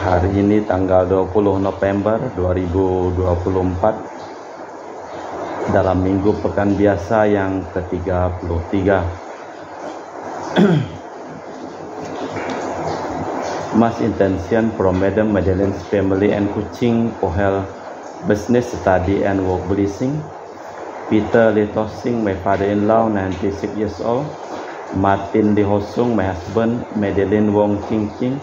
Hari ini tanggal 20 November 2024 dalam minggu pekan biasa yang ke-33. Much intention from Madam Madeleine's family and Kuching for her business, study and work blessing. Peter Lee Tosing, my father-in-law, 96 years old. Martin Lee Hosung, my husband. Madeleine Wong Ching Ching,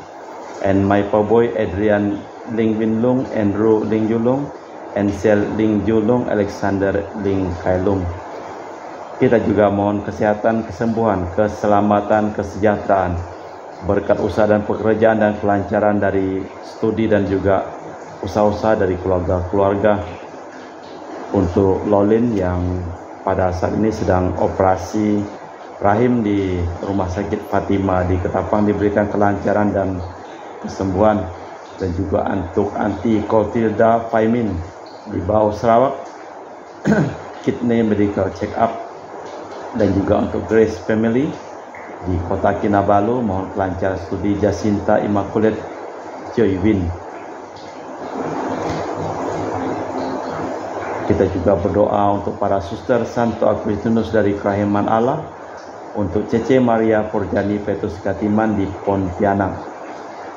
and my boy Adrian Ling Win Lung, Andrew Ling Yulung, and Sel Ling Julung, Alexander Ling Kailung. Kita juga mohon kesehatan, kesembuhan, keselamatan, kesejahteraan, berkat usaha dan pekerjaan dan kelancaran dari studi dan juga usaha-usaha dari keluarga-keluarga. Untuk Lolin yang pada saat ini sedang operasi rahim di Rumah Sakit Fatima di Ketapang diberikan kelancaran dan kesembuhan, dan juga untuk Anti Clotilda Faimin di Bau Sarawak kidney medical check up, dan juga untuk Grace Family di Kota Kinabalu mohon kelancaran studi Jacinta Immaculate Joywin. Kita juga berdoa untuk para suster Santo Agustinus dari Kerahiman Allah, untuk Cece Maria Porjani Petrus Katiman di Pontianak,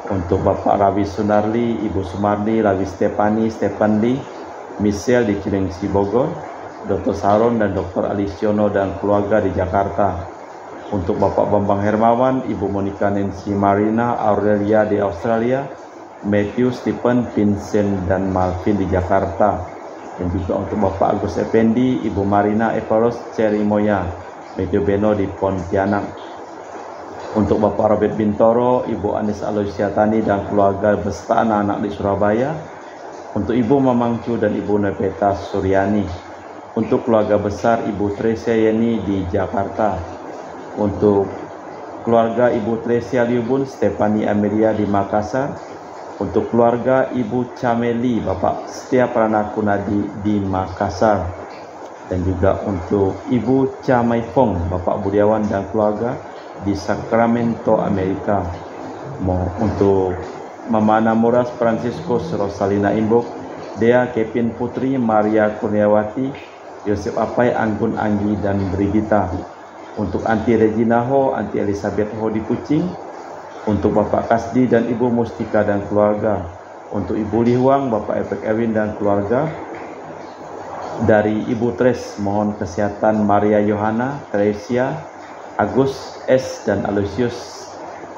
untuk Bapak Rawi Sunarli, Ibu Sumarni, Rawi Stefani, Stefan Lee, Michelle di Cilengsi Bogor, Dr. Saron dan Dr. Alisiono dan keluarga di Jakarta, untuk Bapak Bambang Hermawan, Ibu Monica Nancy Marina, Aurelia di Australia, Matthew, Stephen, Vincent dan Malvin di Jakarta, dan juga untuk Bapak Agus Effendi, Ibu Marina Evaros, Cherry Moya, Matthew Beno di Pontianak, untuk Bapak Robert Bintoro, Ibu Anis Aloysiatani dan keluarga beserta anak-anak di Surabaya, untuk Ibu Mamangcu dan Ibu Nepeta Suryani, untuk keluarga besar Ibu Tresia Yeni di Jakarta, untuk keluarga Ibu Tresia Liubun, Stefani Amelia di Makassar, untuk keluarga Ibu Cameli, Bapak Setia Pranakunadi di Makassar, dan juga untuk Ibu Camaipong, Bapak Budiawan dan keluarga di Sacramento, Amerika. Untuk Mama Namuras Franciscus Rosalina Imbok, Dea Kevin Putri, Maria Kurniawati, Yosef Apai, Anggun Anggi dan Brigita. Untuk Anti Regina Ho, Anti Elizabeth Ho di Kuching, untuk Bapak Kasdi dan Ibu Mustika dan keluarga, untuk Ibu Lihuang, Bapak Efek Ewin dan keluarga. Dari Ibu Tres mohon kesehatan Maria Yohana, Teresia, Agus S dan Aloysius,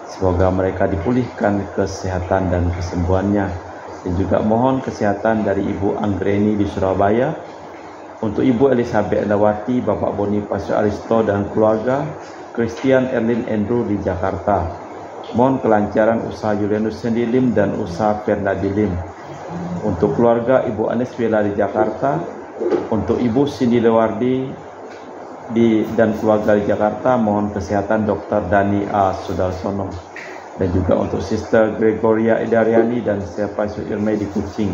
semoga mereka dipulihkan kesehatan dan kesembuhannya. Dan juga mohon kesehatan dari Ibu Anggreni di Surabaya, untuk Ibu Elizabeth Lawati, Bapak Bonifacio Aristo dan keluarga, Christian Erlin Andrew di Jakarta. Mohon kelancaran usaha Julianus Sendilim dan usaha Fernadilim. Untuk keluarga Ibu Anes Vela di Jakarta, untuk Ibu Cindy Lewardi dan keluarga di Jakarta, mohon kesehatan Dr. Dani A. Sudarsono, dan juga untuk Sister Gregoria Edariani dan Siapa Irmai di Kuching,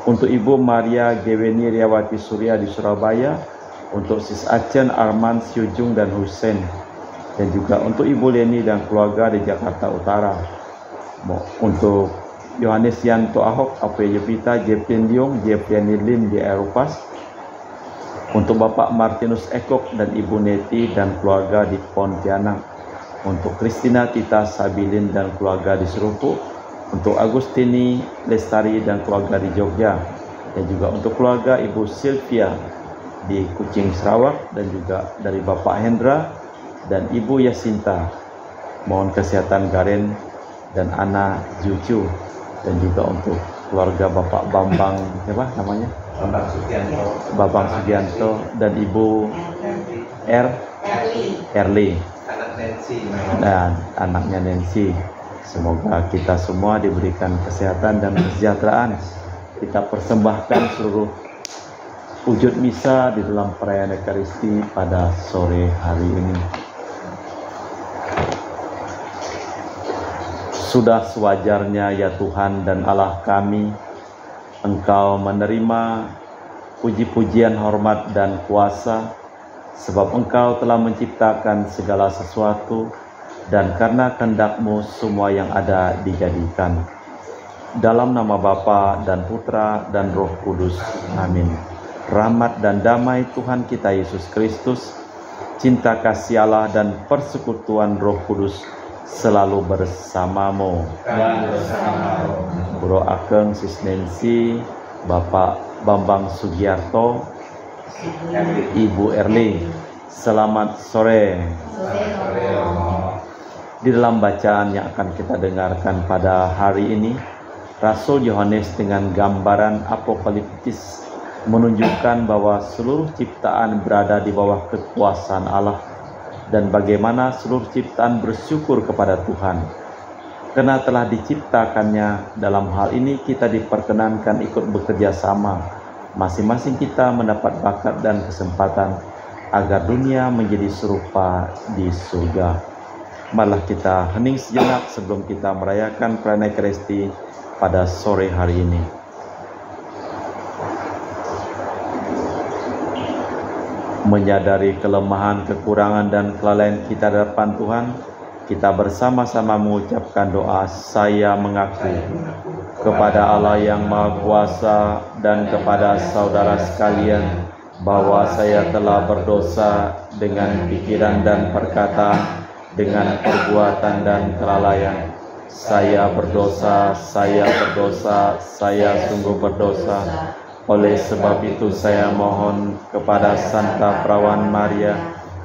untuk Ibu Maria Geweni Riawati Surya di Surabaya, untuk Sis Acen Arman Siujung dan Hussein, dan juga untuk Ibu Leni dan keluarga di Jakarta Utara. Untuk Yohanes Yanto Ahok, Ape Yevita, Jepin Liong, Jepin Lim di Eropas, untuk Bapak Martinus Ekok dan Ibu Neti dan keluarga di Pontianak, untuk Kristina Tita Sabilin dan keluarga di Serupuk, untuk Agustini Lestari dan keluarga di Jogja, dan juga untuk keluarga Ibu Sylvia di Kuching Sarawak, dan juga dari Bapak Hendra dan Ibu Yasinta, mohon kesehatan Garen dan Ana Jucu, dan juga untuk keluarga Bapak Bambang, siapa namanya? Bambang Sugianto dan Ibu Erli dan anaknya Nancy. Semoga kita semua diberikan kesehatan dan kesejahteraan. Kita persembahkan seluruh wujud misa di dalam perayaan Ekaristi pada sore hari ini. Sudah sewajarnya ya Tuhan dan Allah kami, Engkau menerima puji-pujian, hormat dan kuasa, sebab Engkau telah menciptakan segala sesuatu, dan karena kehendak-Mu semua yang ada dijadikan. Dalam nama Bapa dan Putra dan Roh Kudus. Amin. Rahmat dan damai Tuhan kita Yesus Kristus, cinta kasih Allah dan persekutuan Roh Kudus selalu bersamamu. Dan bersama Bro Ageng Sisnensi, Bapak Bambang Sugiarto, Ibu Erli. Selamat sore. Di dalam bacaan yang akan kita dengarkan pada hari ini, Rasul Yohanes dengan gambaran apokaliptis menunjukkan bahwa seluruh ciptaan berada di bawah kekuasaan Allah dan bagaimana seluruh ciptaan bersyukur kepada Tuhan. Karena telah diciptakannya, dalam hal ini kita diperkenankan ikut bekerja sama. Masing-masing kita mendapat bakat dan kesempatan agar dunia menjadi serupa di surga. Marilah kita hening sejenak sebelum kita merayakan perayaan Ekaristi pada sore hari ini. Menyadari kelemahan, kekurangan, dan kelalaian kita di hadapan Tuhan, kita bersama-sama mengucapkan doa, saya mengaku kepada Allah yang Maha Kuasa dan kepada saudara sekalian bahwa saya telah berdosa dengan pikiran dan perkataan, dengan perbuatan dan kelalaian. Saya berdosa, saya sungguh berdosa. Oleh sebab itu saya mohon kepada Santa Perawan Maria,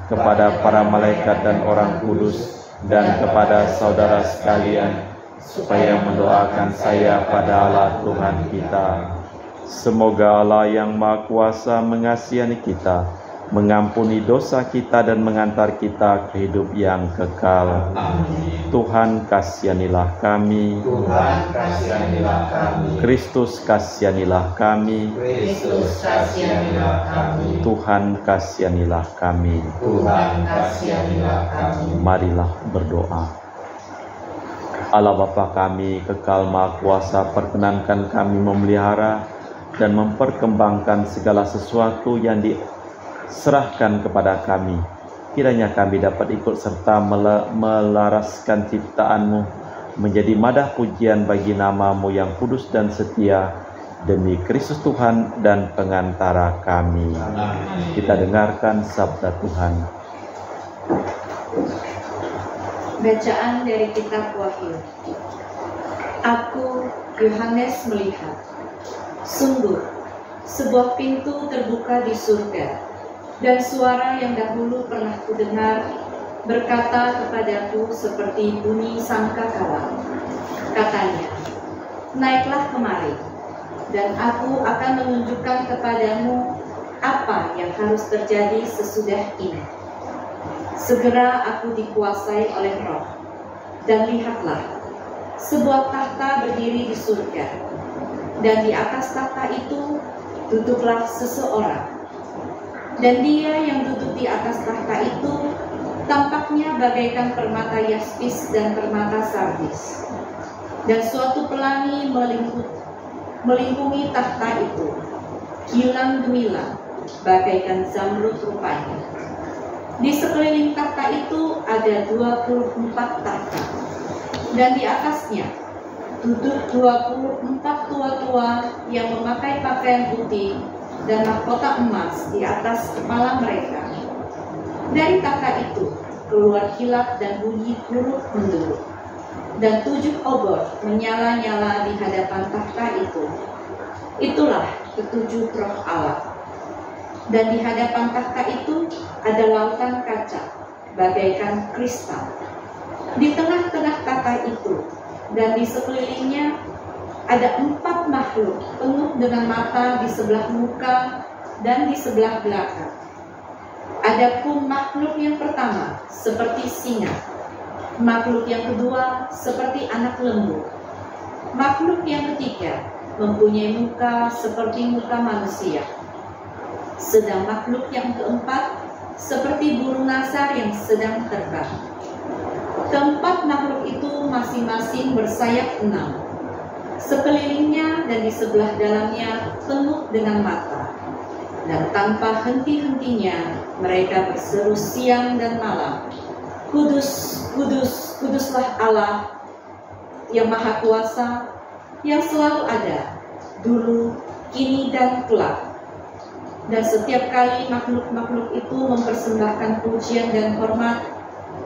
kepada para malaikat dan orang kudus, dan kepada saudara sekalian, supaya mendoakan saya pada Allah Tuhan kita. Semoga Allah yang Maha Kuasa mengasihani kita, mengampuni dosa kita dan mengantar kita ke hidup yang kekal. Amin. Tuhan kasihanilah kami. Tuhan kasihanilah kami. Kristus kasihanilah kami. Kristus kasihanilah kami. Tuhan kasihanilah kami. Tuhan kasihanilah kami. Marilah berdoa. Allah Bapa kami, kekal Maha Kuasa, perkenankan kami memelihara dan memperkembangkan segala sesuatu yang serahkan kepada kami. Kiranya kami dapat ikut serta melaraskan ciptaan-Mu menjadi madah pujian bagi nama-Mu yang kudus dan setia, demi Kristus Tuhan dan pengantara kami. Amin. Kita dengarkan sabda Tuhan. Bacaan dari kitab Wahyu. Aku, Yohanes, melihat, sungguh, sebuah pintu terbuka di surga. Dan suara yang dahulu pernah kudengar berkata kepadaku seperti bunyi sangkakala. Katanya, naiklah kemari, dan aku akan menunjukkan kepadamu apa yang harus terjadi sesudah ini. Segera aku dikuasai oleh Roh, dan lihatlah, sebuah tahta berdiri di surga, dan di atas tahta itu duduklah seseorang. Dan dia yang duduk di atas tahta itu tampaknya bagaikan permata yaspis dan permata sardis. Dan suatu pelangi melingkungi tahta itu, kilang gemilang, bagaikan zamrud rupanya. Di sekeliling tahta itu ada 24 tahta, dan di atasnya duduk 24 tua-tua yang memakai pakaian putih dan mahkota emas di atas kepala mereka. Dari tahta itu keluar kilat dan bunyi huruf mendurut, dan 7 obor menyala-nyala di hadapan tahta itu. Itulah ketujuh roh Allah. Dan di hadapan tahta itu ada lautan kaca, bagaikan kristal. Di tengah-tengah tahta itu dan di sekelilingnya ada 4 makhluk penuh dengan mata di sebelah muka dan di sebelah belakang. Adapun makhluk yang pertama seperti singa, makhluk yang kedua seperti anak lembu, makhluk yang ketiga mempunyai muka seperti muka manusia, sedang makhluk yang keempat seperti burung nasar yang sedang terbang. Keempat makhluk itu masing-masing bersayap 6. Sekelilingnya dan di sebelah dalamnya penuh dengan mata, dan tanpa henti-hentinya mereka berseru siang dan malam, Kudus, kudus, kuduslah Allah yang Maha Kuasa, yang selalu ada, dulu, kini, dan kelak. Dan setiap kali makhluk-makhluk itu mempersembahkan pujian dan hormat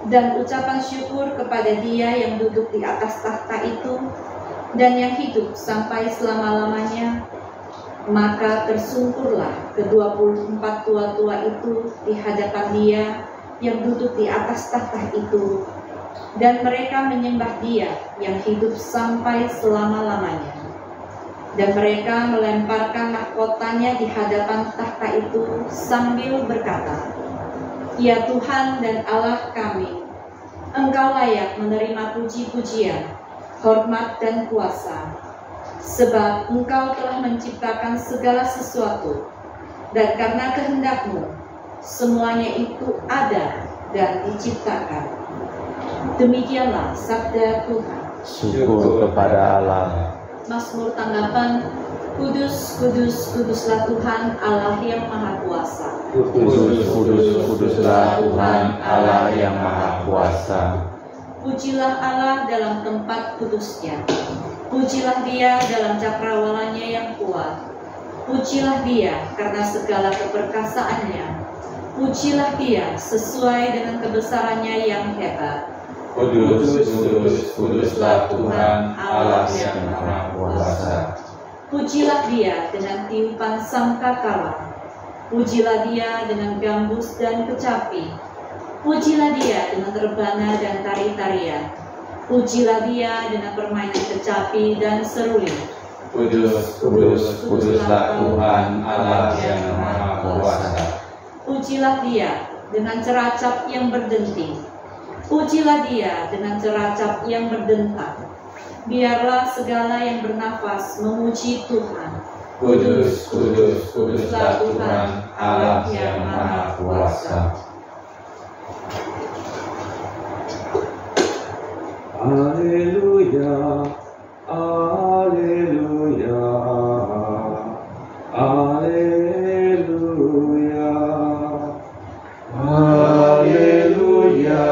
dan ucapan syukur kepada Dia yang duduk di atas tahta itu dan yang hidup sampai selama-lamanya, maka tersungkurlah ke-24 tua-tua itu di hadapan Dia yang duduk di atas tahta itu, dan mereka menyembah Dia yang hidup sampai selama-lamanya. Dan mereka melemparkan mahkotanya di hadapan tahta itu sambil berkata, "Ya Tuhan dan Allah kami, Engkau layak menerima puji-pujian, hormat dan kuasa, sebab Engkau telah menciptakan segala sesuatu, dan karena kehendak-Mu, semuanya itu ada dan diciptakan." Demikianlah sabda Tuhan. Syukur kepada Allah. Mazmur tanggapan, Kudus, kudus, kuduslah Tuhan Allah yang Maha Kuasa. Kudus, kudus, kuduslah Tuhan Allah yang Maha Kuasa. Pujilah Allah dalam tempat kudusnya. Pujilah Dia dalam cakrawalanya yang kuat. Pujilah Dia karena segala keperkasaannya. Pujilah Dia sesuai dengan kebesarannya yang hebat. Kudus, kudus, kuduslah Tuhan Allah yang Maha Kuasa. Pujilah Dia dengan tiupan sangkakala. Pujilah Dia dengan gambus dan kecapi. Pujilah Dia dengan rebana dan tari-tarian. Pujilah Dia dengan permainan kecapi dan seruling. Kudus, kudus, kuduslah Tuhan Allah yang Maha Kuasa. Pujilah Dia dengan ceracap yang berdenting. Pujilah Dia dengan ceracap yang berdentak. Biarlah segala yang bernafas memuji Tuhan. Kudus, kudus, kuduslah Tuhan Allah yang Maha Kuasa. Haleluya, haleluya, haleluya, haleluya, haleluya,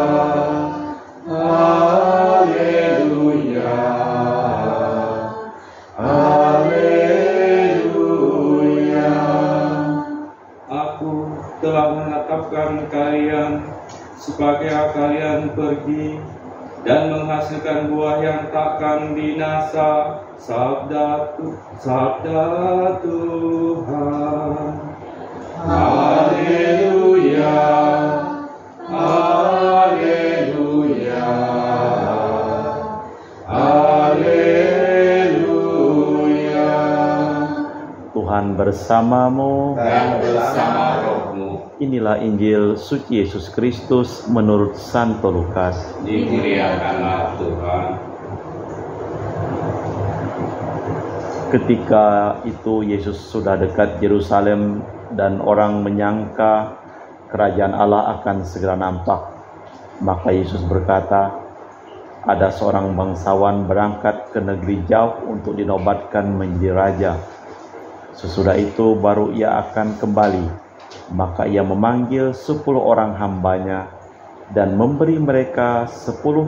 haleluya. Aku telah menetapkan kalian supaya kalian pergi dan menghasilkan buah yang takkan binasa. Sabda Tuhan. Haleluya, haleluya, haleluya. Tuhan bersamamu. Dan bersama rohmu, Inilah Injil suci Yesus Kristus menurut Santo Lukas. dimuliakanlah Tuhan. Ketika itu Yesus sudah dekat Yerusalem dan orang menyangka kerajaan Allah akan segera nampak. Maka Yesus berkata, ada seorang bangsawan berangkat ke negeri jauh untuk dinobatkan menjadi raja. Sesudah itu baru ia akan kembali. Maka ia memanggil 10 orang hambanya dan memberi mereka 10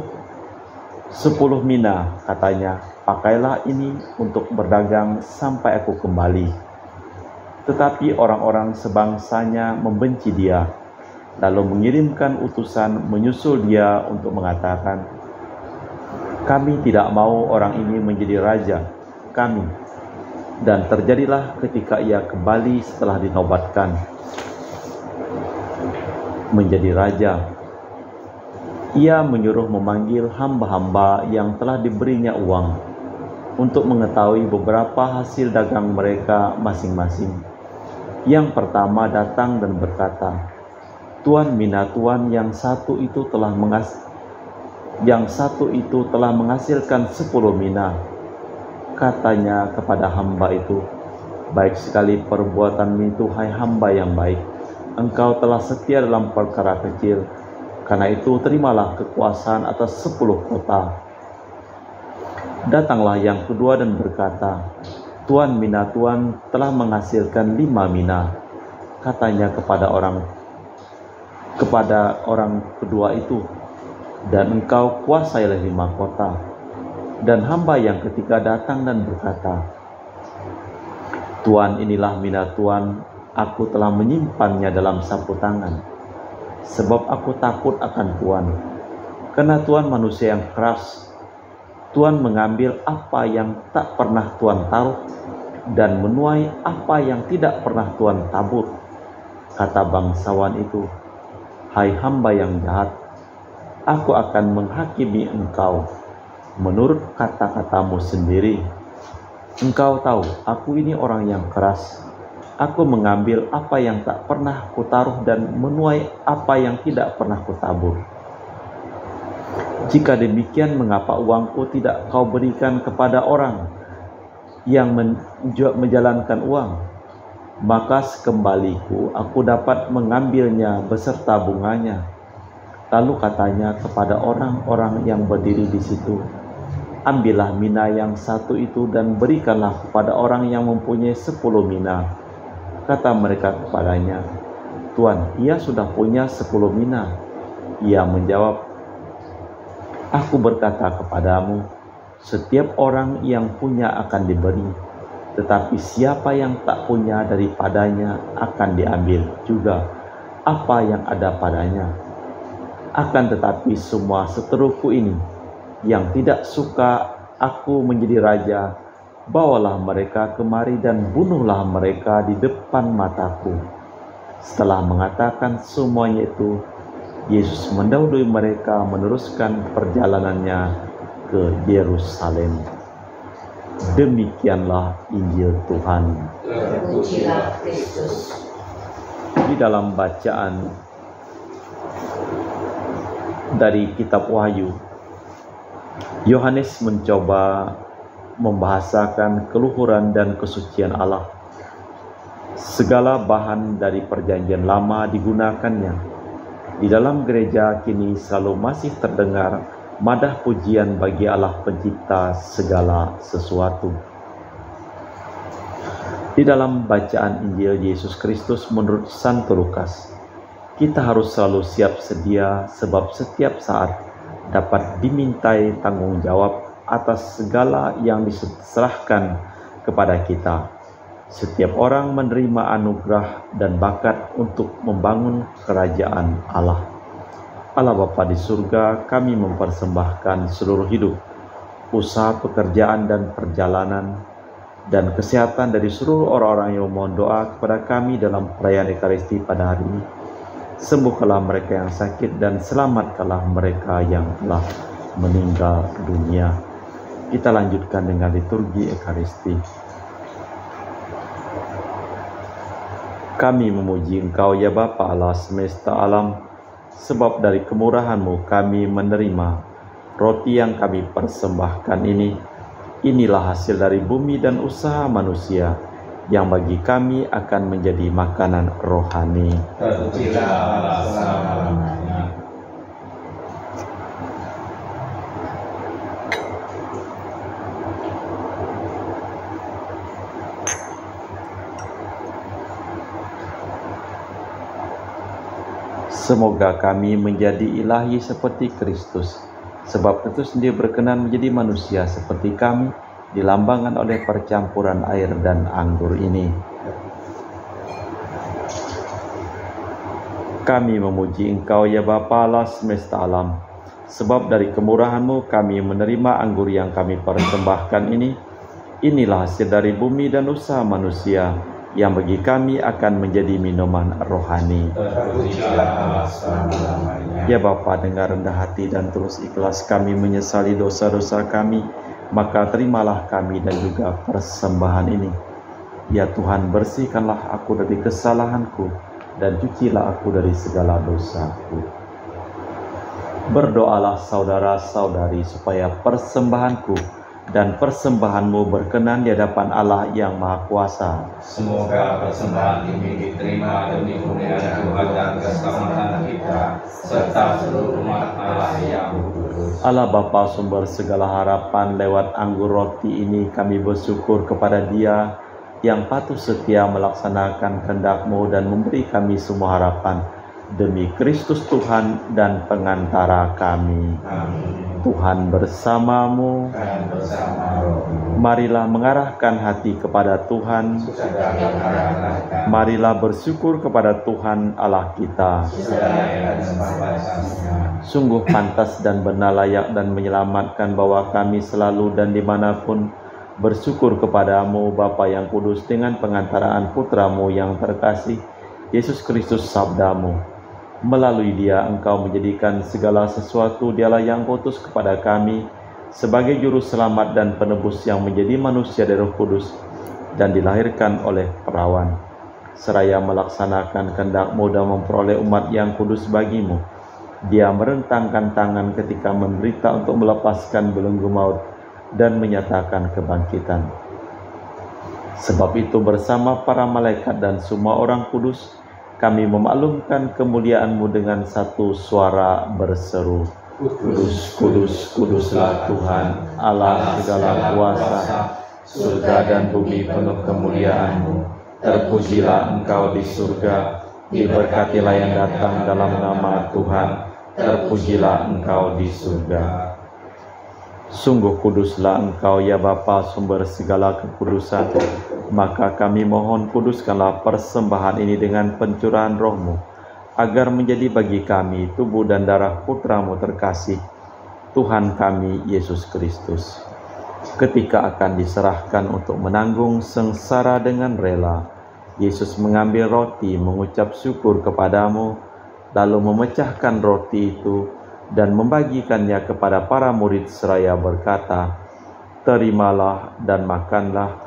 mina, katanya, pakailah ini untuk berdagang sampai aku kembali. Tetapi orang-orang sebangsanya membenci dia, lalu mengirimkan utusan menyusul dia untuk mengatakan, kami tidak mau orang ini menjadi raja kami. Dan terjadilah ketika ia kembali setelah dinobatkan menjadi raja, ia menyuruh memanggil hamba-hamba yang telah diberinya uang untuk mengetahui beberapa hasil dagang mereka masing-masing. Yang pertama datang dan berkata, Tuan mina tuan yang satu itu telah menghasilkan 10 mina. Katanya kepada hamba itu, baik sekali perbuatanmu itu, hai hamba yang baik. Engkau telah setia dalam perkara kecil, karena itu terimalah kekuasaan atas 10 kota. Datanglah yang kedua dan berkata, Tuan mina tuan telah menghasilkan 5 mina. Katanya kepada orang kedua itu, dan engkau kuasailah 5 kota. Dan hamba yang ketika datang dan berkata, Tuan, inilah mina Tuan, aku telah menyimpannya dalam sapu tangan, sebab aku takut akan Tuan. Karena Tuan manusia yang keras, Tuan mengambil apa yang tak pernah Tuan taruh dan menuai apa yang tidak pernah Tuan tabur. Kata bangsawan itu, hai hamba yang jahat, aku akan menghakimi engkau menurut kata-katamu sendiri. Engkau tahu, aku ini orang yang keras. Aku mengambil apa yang tak pernah kutaruh dan menuai apa yang tidak pernah kutabur. Jika demikian, mengapa uangku tidak kau berikan kepada orang yang menjalankan uang? Maka sekembaliku aku dapat mengambilnya beserta bunganya. Lalu katanya kepada orang-orang yang berdiri di situ, ambillah mina yang satu itu dan berikanlah kepada orang yang mempunyai 10 mina. Kata mereka kepadanya, Tuan, ia sudah punya 10 mina. Ia menjawab, aku berkata kepadamu, setiap orang yang punya akan diberi, tetapi siapa yang tak punya daripadanya akan diambil juga apa yang ada padanya. Akan tetapi semua seteruku ini yang tidak suka aku menjadi raja, bawalah mereka kemari dan bunuhlah mereka di depan mataku. Setelah mengatakan semuanya itu, Yesus mendahului mereka meneruskan perjalanannya ke Yerusalem. Demikianlah Injil Tuhan. Terpujilah Kristus. Di dalam bacaan dari kitab Wahyu, Yohanes mencoba membahasakan keluhuran dan kesucian Allah. Segala bahan dari perjanjian lama digunakannya. Di dalam gereja kini selalu masih terdengar madah pujian bagi Allah pencipta segala sesuatu. Di dalam bacaan Injil Yesus Kristus menurut Santo Lukas, kita harus selalu siap sedia sebab setiap saat dapat dimintai tanggung jawab atas segala yang diserahkan kepada kita. Setiap orang menerima anugerah dan bakat untuk membangun kerajaan Allah. Allah Bapa di surga, kami mempersembahkan seluruh hidup, usaha, pekerjaan dan perjalanan, dan kesehatan dari seluruh orang-orang yang memohon doa kepada kami dalam perayaan Ekaristi pada hari ini. Sembuhkanlah mereka yang sakit dan selamatkanlah mereka yang telah meninggal dunia. Kita lanjutkan dengan liturgi Ekaristi. Kami memuji Engkau ya Bapa Allah semesta alam, sebab dari kemurahan-Mu kami menerima roti yang kami persembahkan ini. Inilah hasil dari bumi dan usaha manusia, yang bagi kami akan menjadi makanan rohani. Terpujilah Allah selama-lamanya. Semoga kami menjadi ilahi seperti Kristus, sebab Kristus sendiri berkenan menjadi manusia seperti kami, dilambangkan oleh percampuran air dan anggur ini. Kami memuji Engkau ya Bapa Allah semesta alam, sebab dari kemurahan-Mu kami menerima anggur yang kami persembahkan ini. Inilah hasil dari bumi dan usaha manusia, yang bagi kami akan menjadi minuman rohani. Terpujilah Allah selama-lamanya. Ya Bapa, dengan rendah hati dan tulus ikhlas kami menyesali dosa-dosa kami, maka terimalah kami dan juga persembahan ini. Ya Tuhan, bersihkanlah aku dari kesalahanku dan cucilah aku dari segala dosaku. Berdoalah saudara-saudari supaya persembahanku dan persembahan-Mu berkenan di hadapan Allah yang Maha Kuasa. Semoga persembahan ini diterima demi kemuliaan Tuhan dan keselamatan kita, serta seluruh umat Allah yang kudus. Allah Bapa sumber segala harapan, lewat anggur roti ini kami bersyukur kepada Dia yang patuh setia melaksanakan kehendak-Mu dan memberi kami semua harapan. demi Kristus Tuhan dan pengantara kami. Amin. Tuhan bersamamu. Dan bersama rohmu. Marilah mengarahkan hati kepada Tuhan. Sudah diarahkan. Marilah bersyukur kepada Tuhan Allah kita. Sudah dan sepantasnya. Sungguh pantas dan benar, layak dan menyelamatkan bahwa kami selalu dan dimanapun bersyukur kepadamu Bapa yang kudus dengan pengantaraan Putramu yang terkasih, Yesus Kristus sabdamu. Melalui Dia Engkau menjadikan segala sesuatu, Dialah yang utus kepada kami sebagai juru selamat dan penebus yang menjadi manusia dari Roh Kudus dan dilahirkan oleh perawan. Seraya melaksanakan kehendak-Mu dan memperoleh umat yang kudus bagimu, Dia merentangkan tangan ketika menderita untuk melepaskan belenggu maut dan menyatakan kebangkitan. Sebab itu bersama para malaikat dan semua orang kudus, kami memaklumkan kemuliaan-Mu dengan satu suara berseru, Kudus, kudus, kuduslah Tuhan, Allah segala kuasa, surga dan bumi penuh kemuliaan-Mu. Terpujilah Engkau di surga, diberkatilah yang datang dalam nama Tuhan, terpujilah Engkau di surga. Sungguh kuduslah Engkau ya Bapa, sumber segala kekudusan. Maka kami mohon kuduskanlah persembahan ini dengan pencurahan Roh-Mu, agar menjadi bagi kami tubuh dan darah Putra-Mu terkasih, Tuhan kami Yesus Kristus. Ketika akan diserahkan untuk menanggung sengsara dengan rela, Yesus mengambil roti, mengucap syukur kepadamu, lalu memecahkan roti itu dan membagikannya kepada para murid seraya berkata, "Terimalah dan makanlah,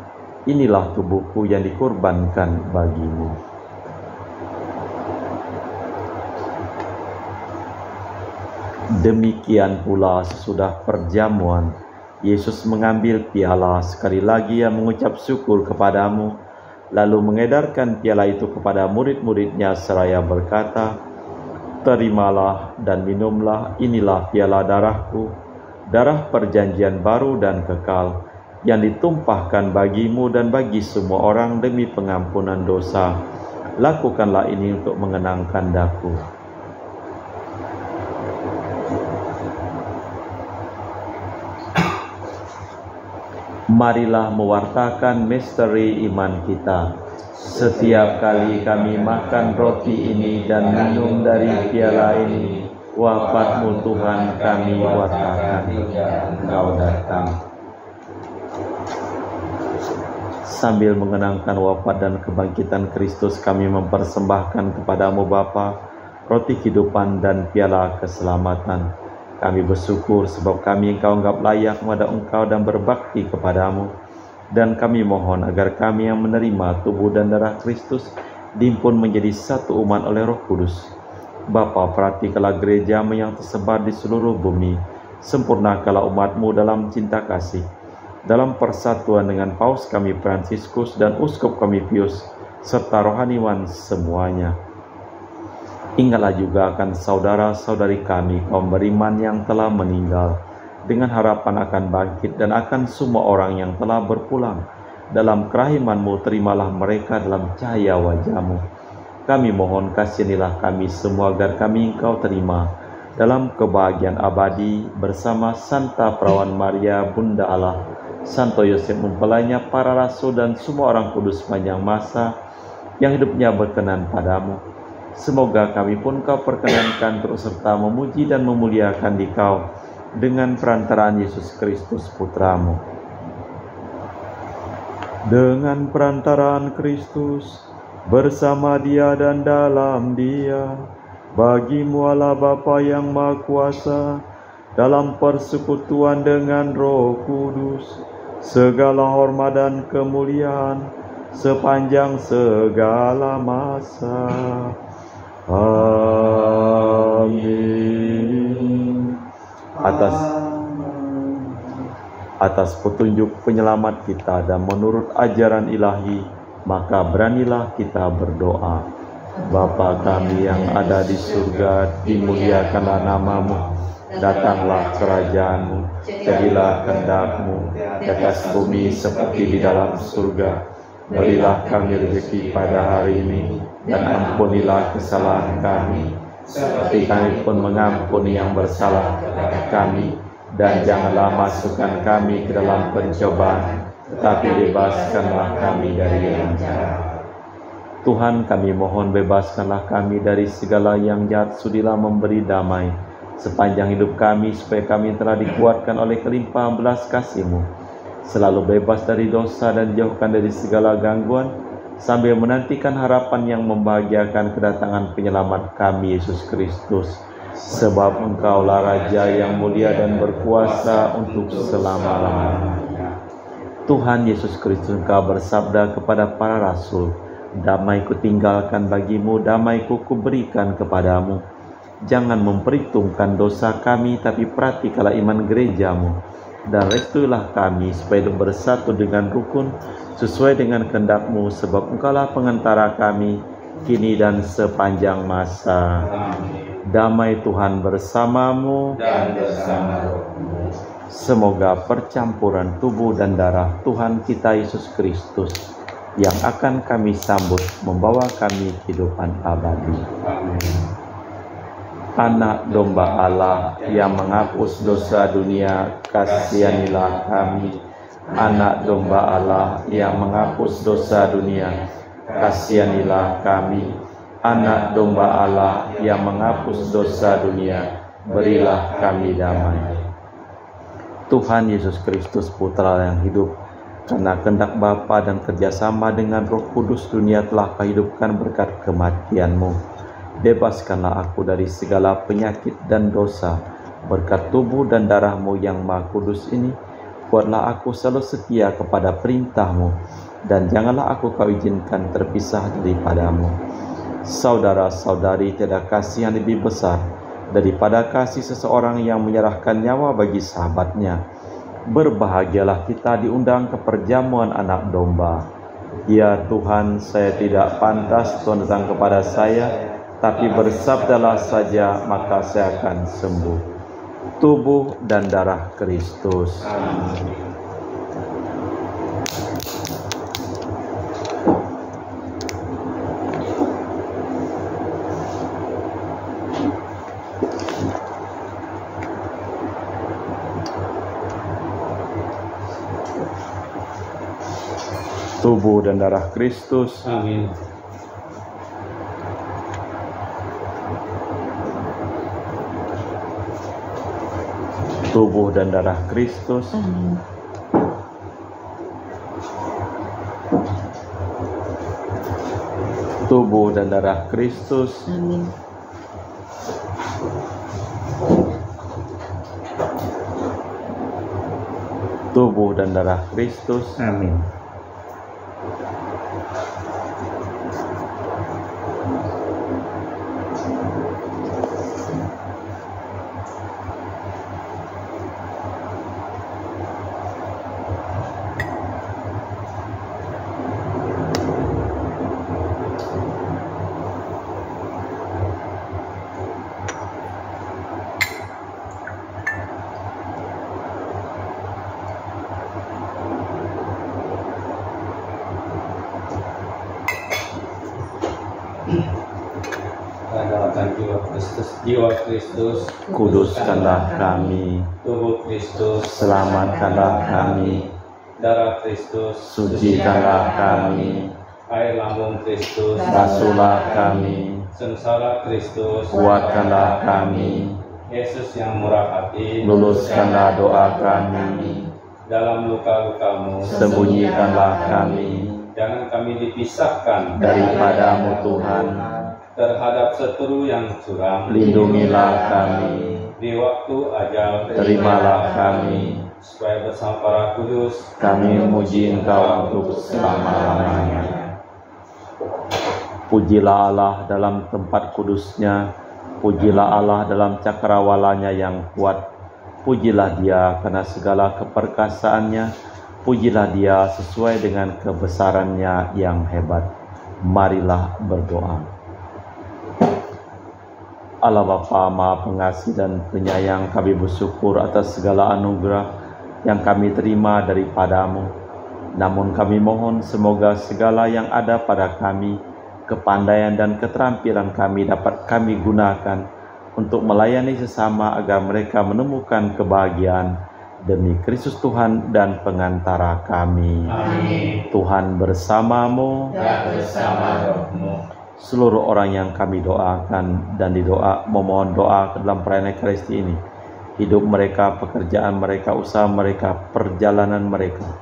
inilah tubuhku yang dikorbankan bagimu." Demikian pula sesudah perjamuan, Yesus mengambil piala, sekali lagi Ia mengucap syukur kepadamu, lalu mengedarkan piala itu kepada murid-murid-Nya seraya berkata, "Terimalah dan minumlah, inilah piala darahku, darah perjanjian baru dan kekal, yang ditumpahkan bagimu dan bagi semua orang demi pengampunan dosa. Lakukanlah ini untuk mengenangkan Daku." Marilah mewartakan misteri iman kita. Setiap kali kami makan roti ini dan minum dari piala ini, wafat-Mu Tuhan kami wartakan hingga Engkau datang. Sambil mengenangkan wafat dan kebangkitan Kristus, kami mempersembahkan kepadamu Bapa roti kehidupan dan piala keselamatan. Kami bersyukur sebab kami Engkau anggap layak menghadap Engkau dan berbakti kepadamu. Dan kami mohon agar kami yang menerima tubuh dan darah Kristus dihimpun menjadi satu umat oleh Roh Kudus. Bapa, perhatikanlah gereja-Mu yang tersebar di seluruh bumi. Sempurnakanlah umat-Mu dalam cinta kasih, dalam persatuan dengan Paus kami Fransiskus dan Uskup kami Pius, serta rohaniwan semuanya. Ingatlah juga akan saudara-saudari kami kaum beriman yang telah meninggal, dengan harapan akan bangkit, dan akan semua orang yang telah berpulang. Dalam kerahiman-Mu terimalah mereka dalam cahaya wajah-Mu. Kami mohon kasihanilah kami semua agar kami Engkau terima dalam kebahagiaan abadi bersama Santa Perawan Maria Bunda Allah, Santo Yosef mempelainya, para rasul dan semua orang kudus sepanjang masa yang hidupnya berkenan padamu. Semoga kami pun Kau perkenankan terus serta memuji dan memuliakan Dikau dengan perantaraan Yesus Kristus Putra-Mu. Dengan perantaraan Kristus, bersama Dia dan dalam Dia, bagi-Mu Allah Bapa yang Maha Kuasa, dalam persekutuan dengan Roh Kudus, segala hormat dan kemuliaan sepanjang segala masa. Amin. Atas petunjuk penyelamat kita dan menurut ajaran ilahi, maka beranilah kita berdoa. Bapa kami yang ada di surga, dimuliakanlah nama-Mu, datanglah kerajaan-Mu, jadilah kehendak-Mu di atas bumi seperti di dalam surga. Berilah kami rezeki pada hari ini, dan ampunilah kesalahan kami, seperti kami pun mengampuni yang bersalah kepada kami. Dan janganlah masukkan kami ke dalam pencobaan, tetapi bebaskanlah kami dari yang jahat. Tuhan, kami mohon bebaskanlah kami dari segala yang jahat. Sudilah memberi damai sepanjang hidup kami, supaya kami telah dikuatkan oleh kelimpahan belas kasih-Mu, selalu bebas dari dosa dan dijauhkan dari segala gangguan, sambil menantikan harapan yang membahagiakan kedatangan penyelamat kami, Yesus Kristus. Sebab Engkaulah Raja yang mulia dan berkuasa untuk selama-lamanya. Tuhan Yesus Kristus, Engkau bersabda kepada para rasul, "Damai kutinggalkan bagimu, damai kuberikan kepadamu. Jangan memperhitungkan dosa kami, tapi perhatikanlah iman gerejamu. Dan restuilah kami supaya bersatu dengan rukun sesuai dengan kehendak-Mu, sebab Engkaulah pengantara kami kini dan sepanjang masa." Damai Tuhan bersamamu dan bersama rohmu. Semoga percampuran tubuh dan darah Tuhan kita Yesus Kristus yang akan kami sambut membawa kami kehidupan abadi. Amin. Anak domba Allah yang menghapus dosa dunia, kasihanilah kami. Anak domba Allah yang menghapus dosa dunia, kasihanilah kami. Anak domba Allah yang menghapus dosa dunia, berilah kami damai. Tuhan Yesus Kristus, Putra yang hidup, karena kehendak Bapa dan kerjasama dengan Roh Kudus, dunia telah Kau hidupkan berkat kematian-Mu. Bebaskanlah aku dari segala penyakit dan dosa, berkat tubuh dan darah-Mu yang Maha Kudus ini. Buatlah aku selalu setia kepada perintah-Mu, dan janganlah aku Kau izinkan terpisah daripada-Mu. Saudara-saudari, tiada kasih yang lebih besar daripada kasih seseorang yang menyerahkan nyawa bagi sahabatnya. Berbahagialah kita diundang ke perjamuan anak domba. Ya Tuhan, saya tidak pantas Tuhan datang kepada saya, tapi bersabdalah saja, maka saya akan sembuh. Tubuh dan darah Kristus. Amin. Tubuh dan darah Kristus. Amin. Tubuh dan darah Kristus. Amin. Tubuh dan darah Kristus. Amin. Tubuh dan darah Kristus. Amin. Adakan jiwa Kristus, Kuduskanlah kami, tubuh Kristus, selamatkanlah kami, darah Kristus, sucikanlah kami, air lambung Kristus, basuhlah kami, sengsara Kristus, kuatkanlah kami, Yesus yang murah hati, luluskanlah doa kami, dalam luka-lukamu, sembunyikanlah kami jangan kami dipisahkan daripadamu Tuhan, terhadap seteru yang suram, lindungilah kami, di waktu ajal, terimalah kami, supaya bersama para kudus kami memuji Engkau untuk selama-lamanya. Pujilah Allah dalam tempat kudusnya, pujilah Allah dalam cakrawalanya yang kuat, pujilah Dia karena segala keperkasaannya, pujilah Dia sesuai dengan kebesarannya yang hebat. Marilah berdoa. Allah Bapa Maha Pengasih dan Penyayang, kami bersyukur atas segala anugerah yang kami terima daripada-Mu. Namun kami mohon semoga segala yang ada pada kami, kepandaian dan keterampilan kami dapat kami gunakan untuk melayani sesama agar mereka menemukan kebahagiaan demi Kristus Tuhan dan pengantara kami. Amin. Tuhan bersamamu. Dan bersama rohmu. Seluruh orang yang kami doakan dan memohon doa ke dalam perayaan Ekaristi ini, hidup mereka, pekerjaan mereka, usaha mereka, perjalanan mereka,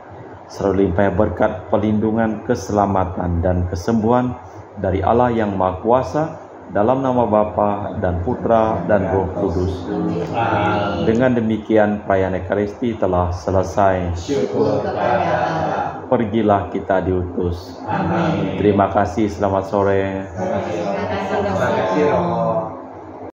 selalu limpah berkat, pelindungan, keselamatan dan kesembuhan dari Allah yang Maha Kuasa, dalam nama Bapa dan Putra dan Roh Kudus. Amin. Dengan demikian perayaan Ekaristi telah selesai. Syukur kepada Allah. Pergilah kita diutus. Amin. Terima kasih, selamat sore. Terima kasih, Romo.